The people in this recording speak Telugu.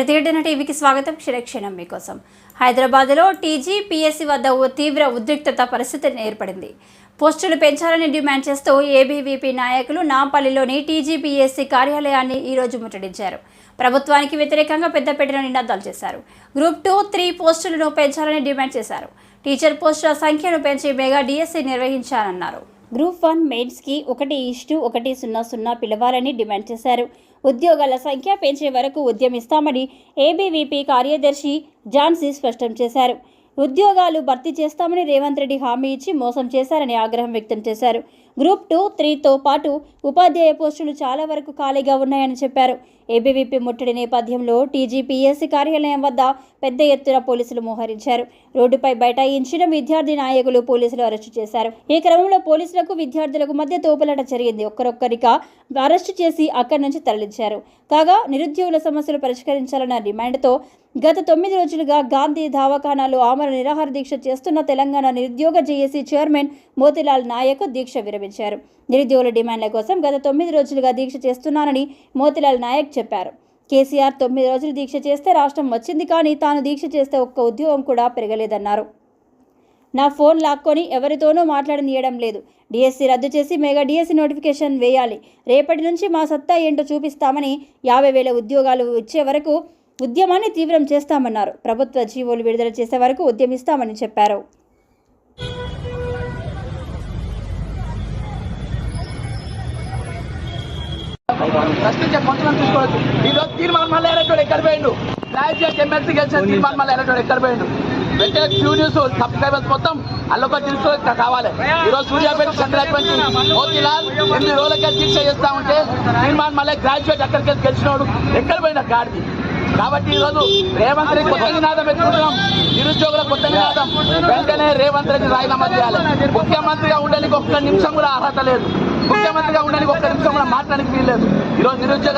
ప్రతిఘటన టీవీకి స్వాగతం. క్షణక్షణం మీకోసం. హైదరాబాద్లో టీజీపీఎస్సీ వద్ద ఓ తీవ్ర ఉద్రిక్తత పరిస్థితి ఏర్పడింది. పోస్టులు పెంచాలని డిమాండ్ చేస్తూ ఏబీవీపీ నాయకులు నాంపల్లిలోని టీజీపీఎస్సీ కార్యాలయాన్ని ఈరోజు ముట్టడించారు. ప్రభుత్వానికి వ్యతిరేకంగా పెద్దపేటలో నినాదాలు చేశారు. గ్రూప్ 2, 3 పోస్టులను పెంచాలని డిమాండ్ చేశారు. టీచర్ పోస్టుల సంఖ్యను పెంచి మెగా డిఎస్సీ నిర్వహించాలన్నారు. గ్రూప్ 1 మెయిన్స్కి 1:100 పిలవాలని డిమాండ్ చేశారు. ఉద్యోగాల సంఖ్య పెంచే వరకు ఉద్యమిస్తామని ఏబీవీపీ కార్యదర్శి ఝాన్సీ స్పష్టం చేశారు. ఉద్యోగాలు భర్తీ చేస్తామని రేవంత్ రెడ్డి హామీ ఇచ్చి మోసం చేశారని ఆగ్రహం వ్యక్తం చేశారు. గ్రూప్ 2, 3తో పాటు ఉపాధ్యాయ పోస్టులు చాలా వరకు ఖాళీగా ఉన్నాయని చెప్పారు. ఏబీవీపీ ముట్టడి నేపథ్యంలో టీజీపీఎస్సీ కార్యాలయం వద్ద పెద్ద ఎత్తున పోలీసులు మోహరించారు. రోడ్డుపై బైఠాయించిన విద్యార్థి నాయకులు పోలీసులు అరెస్టు చేశారు. ఈ క్రమంలో పోలీసులకు విద్యార్థులకు మధ్య తోపులాట జరిగింది. ఒక్కరొక్కరిగా అరెస్టు చేసి అక్కడి నుంచి తరలించారు. కాగా నిరుద్యోగుల సమస్యలు పరిష్కరించాలన్న డిమాండ్తో గత 9 రోజులుగా గాంధీ దవాఖానాలో ఆమరణ నిరాహార దీక్ష చేస్తున్న తెలంగాణ నిరుద్యోగ జేఏసీ చైర్మన్ మోతీలాల్ నాయక్ దీక్ష విరమించారు. నిరుద్యోగుల డిమాండ్ల కోసం గత 9 రోజులుగా దీక్ష చేస్తున్నానని మోతీలాల్ నాయక్ చెప్పారు. కేసీఆర్ 9 రోజులు దీక్ష చేస్తే రాష్ట్రం వచ్చింది, కానీ తాను దీక్ష చేస్తే ఒక్క ఉద్యోగం కూడా పెరగలేదన్నారు. నా ఫోన్ లాక్కొని ఎవరితోనూ మాట్లాడనీయడం లేదు. డిఎస్సీ రద్దు చేసి మెగా డిఎస్సీ నోటిఫికేషన్ వేయాలి. రేపటి నుంచి మా సత్తా ఏంటో చూపిస్తామని 50,000 ఉద్యోగాలు ఇచ్చే వరకు ఉద్యమాన్ని తీవ్రం చేస్తామన్నారు. ప్రభుత్వ జీవోలు విడుదల చేసే వరకు ఉద్యమిస్తామని చెప్పారు. ప్రశ్నించే కొంచెం చూసుకోవచ్చు. ఈరోజు తీర్మానం మళ్ళీ ఎలక్టోడ్ ఎక్కడ పోయిండు, గ్రాడ్యుయేట్ ఎమ్మెల్సీ గెలిచిన తీర్మానం మళ్ళీ ఎలక్టోడ్ ఎక్కడ పోయిండు. పెట్టే క్యూ న్యూస్ సబ్స్క్రైబర్స్ మొత్తం అల్లొక తెలుసు కావాలి. ఈరోజు సూర్యాపేట చంద్రాపేట మోతీలాల్ 8 రోజులకే దీక్ష చేస్తా ఉంటే తీర్మానం మళ్ళీ గ్రాడ్యుయేట్ అక్కడికి గెలిచినోడు ఎక్కడ పోయినా గాడిది. కాబట్టి ఈరోజు రేవంత్ రెడ్డి కొత్త నినాదం ఎత్తుకుంటున్నాం. నిరుద్యోగుల కొత్త నినాదం వెంటనే రేవంత్ రెడ్డి రాజీనామా చేయాలి. ముఖ్యమంత్రిగా ఉండడానికి ఒక్క నిమిషం కూడా అర్హత లేదు. ముఖ్యమంత్రిగా ఉండడానికి ఒక్క నిమిషం కూడా మాట్లాడడానికి వీల్లేదు. ఈరోజు నిరుద్యోగ